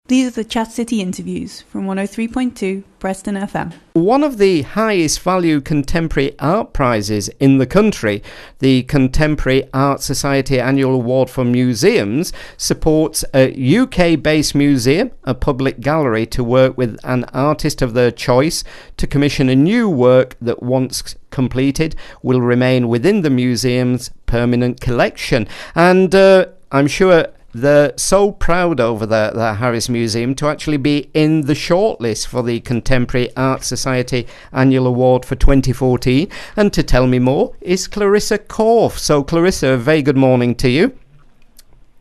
These are the Chat City interviews from 103.2 Preston FM. One of the highest value contemporary art prizes in the country, the Contemporary Art Society Annual Award for Museums, supports a UK-based museum, a public gallery, to work with an artist of their choice to commission a new work that, once completed, will remain within the museum's permanent collection. And I'm sure they're so proud over the Harris Museum to actually be in the shortlist for the Contemporary Art Society Annual Award for 2014. And to tell me more is Clarissa Corfe. So Clarissa, a very good morning to you.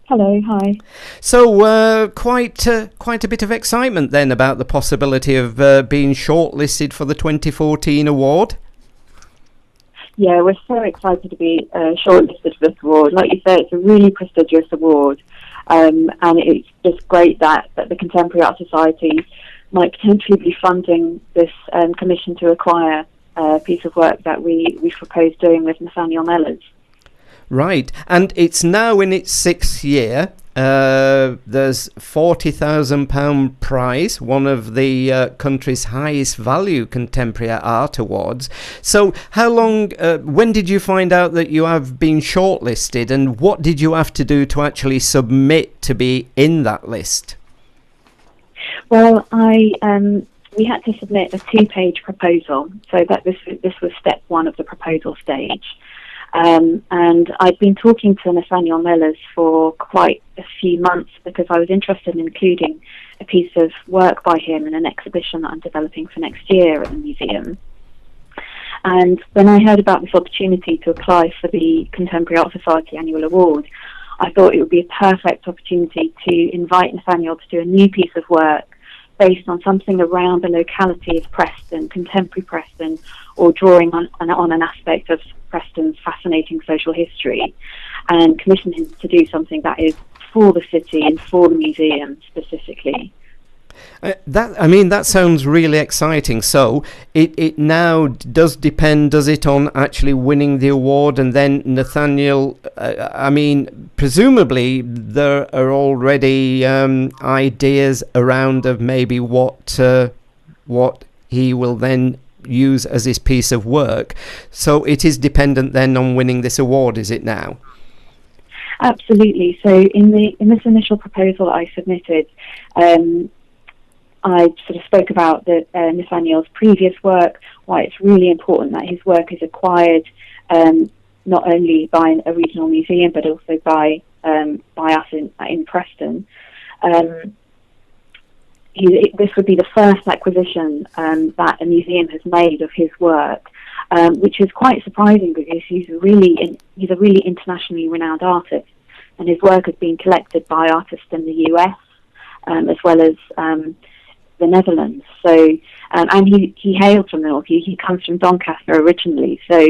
Hello, hi. So quite a bit of excitement then about the possibility of being shortlisted for the 2014 award. Yeah, we're so excited to be shortlisted for this award. Like you say, it's a really prestigious award, and it's just great that the Contemporary Art Society might potentially be funding this commission to acquire a piece of work that we proposed doing with Nathaniel Mellors. Right, and it's now in its 6th year. There's £40,000 prize, one of the country's highest value contemporary art awards. So how long, when did you find out that you have been shortlisted, and what did you have to do to actually submit to be in that list? Well, we had to submit a 2-page proposal, so that this was step 1 of the proposal stage. And I'd been talking to Nathaniel Mellors for quite a few months because I was interested in including a piece of work by him in an exhibition that I'm developing for next year at the museum. And when I heard about this opportunity to apply for the Contemporary Art Society Annual Award, I thought it would be a perfect opportunity to invite Nathaniel to do a new piece of work based on something around the locality of Preston, contemporary Preston, or drawing on an aspect of Preston's fascinating social history, and commission him to do something that is for the city and for the museum specifically. That sounds really exciting. So it now does depend, does it, on actually winning the award? And then Nathaniel, presumably there are already ideas around of maybe what he will then use as his piece of work. So it is dependent then on winning this award, is it now? Absolutely. So in this initial proposal that I submitted, I sort of spoke about Nathaniel's previous work, why it's really important that his work is acquired not only by a regional museum but also by us in Preston. This would be the first acquisition that a museum has made of his work, which is quite surprising because he's a really internationally renowned artist, and his work has been collected by artists in the US as well as the Netherlands. So, and he hails from the north. He comes from Doncaster originally, so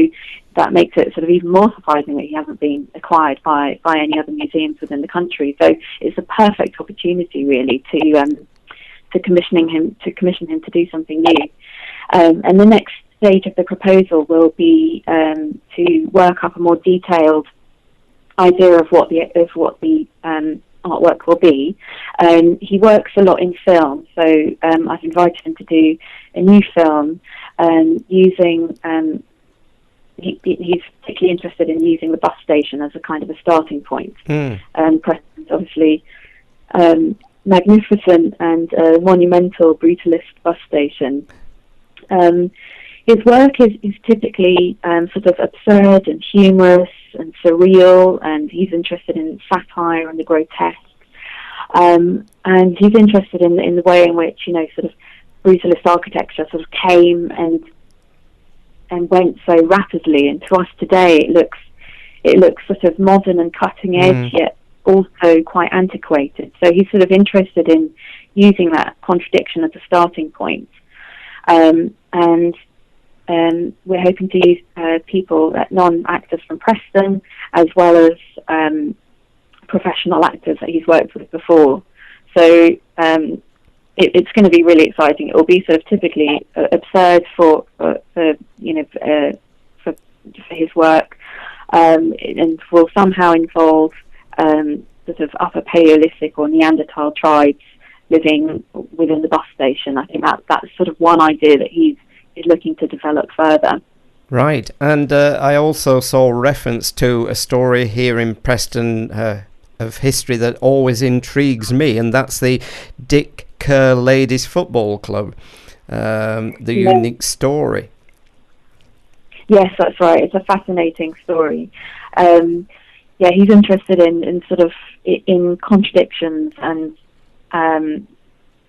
that makes it sort of even more surprising that he hasn't been acquired by any other museums within the country. So it's a perfect opportunity, really, to commission him to do something new. And the next stage of the proposal will be to work up a more detailed idea of what the artwork will be. He works a lot in film, so I've invited him to do a new film using. He's particularly interested in using the bus station as a kind of a starting point. Preston's obviously magnificent and monumental brutalist bus station. His work is typically sort of absurd and humorous and surreal, and he's interested in satire and the grotesque. And he's interested in the way in which, sort of brutalist architecture sort of came and went so rapidly, and to us today it looks sort of modern and cutting edge, yet also quite antiquated. So he's sort of interested in using that contradiction as a starting point. And we're hoping to use people, non-actors from Preston, as well as professional actors that he's worked with before. So it's going to be really exciting. It will be sort of typically absurd for his work, and will somehow involve sort of Upper Paleolithic or Neanderthal tribes living within the bus station. I think that's sort of one idea that he's looking to develop further. Right, and I also saw reference to a story here in Preston of history that always intrigues me, and that's the Kerr Ladies Football Club, the unique story. Yes, that's right. It's a fascinating story. He's interested in sort of in contradictions and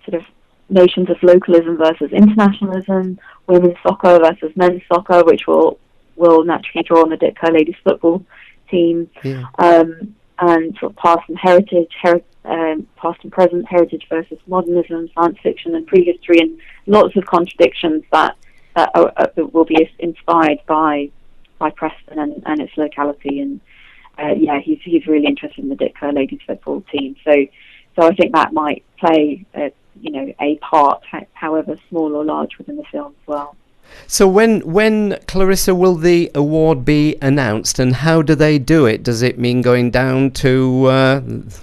sort of notions of localism versus internationalism, women's soccer versus men's soccer, which will naturally draw on the Kerr Ladies football team, and sort of past and heritage, past and present, heritage versus modernism, science fiction and prehistory, and lots of contradictions that will be inspired by Preston and its locality. And he's really interested in the Kerr Ladies football team. So I think that might play a part, however small or large, within the film as well. So when Clarissa, will the award be announced, and how do they do it? Does it mean going down to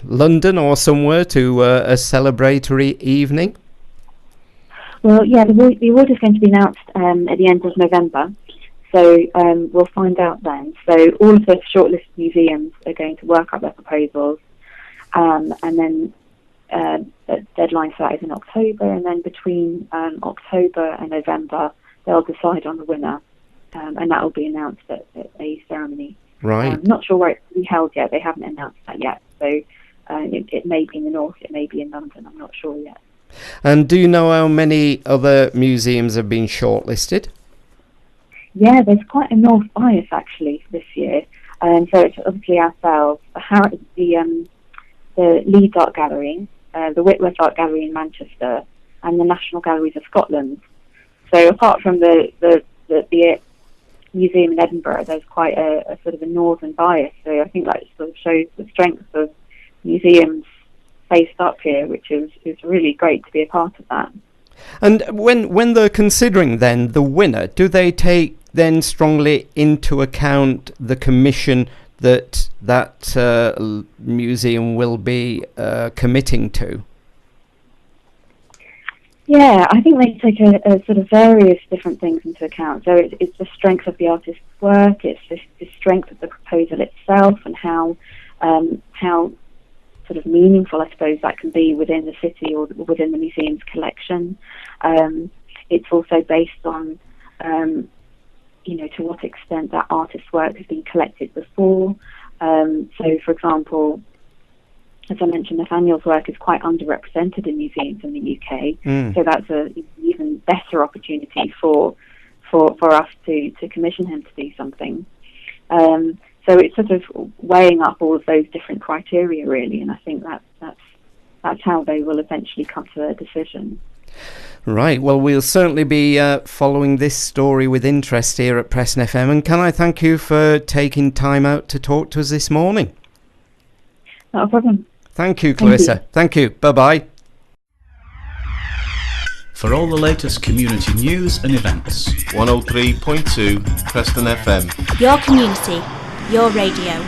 London or somewhere to a celebratory evening? Well, the award is going to be announced at the end of November, so we'll find out then. So all of the shortlisted museums are going to work up their proposals, and then the deadline for that is in October, and then between October and November they'll decide on the winner, and that will be announced at a ceremony. Right. I'm not sure where it's to be held yet. They haven't announced that yet, so it may be in the north, it may be in London, I'm not sure yet. And do you know how many other museums have been shortlisted? Yeah, there's quite a north bias actually this year, so it's obviously ourselves, the Leeds Art Gallery, the Whitworth Art Gallery in Manchester, and the National Galleries of Scotland. So apart from the museum in Edinburgh, there's quite a sort of a northern bias. So I think that sort of shows the strength of museums based up here, which is really great to be a part of that. And when they're considering then the winner, do they take then strongly into account the commission that museum will be committing to? Yeah, I think they take a sort of various different things into account. So it's the strength of the artist's work, it's the strength of the proposal itself, and how sort of meaningful, I suppose, that can be within the city or within the museum's collection. It's also based on, to what extent that artist's work has been collected before. So, for example, as I mentioned, Nathaniel's work is quite underrepresented in museums in the UK, so that's an even better opportunity for us to commission him to do something. So it's sort of weighing up all of those different criteria, really, and I think that's how they will eventually come to their decision. Right, well, we'll certainly be following this story with interest here at Preston FM, and can I thank you for taking time out to talk to us this morning? Not a problem. Thank you, Clarissa. Thank you. Bye-bye. For all the latest community news and events, 103.2 Preston FM. Your community, your radio.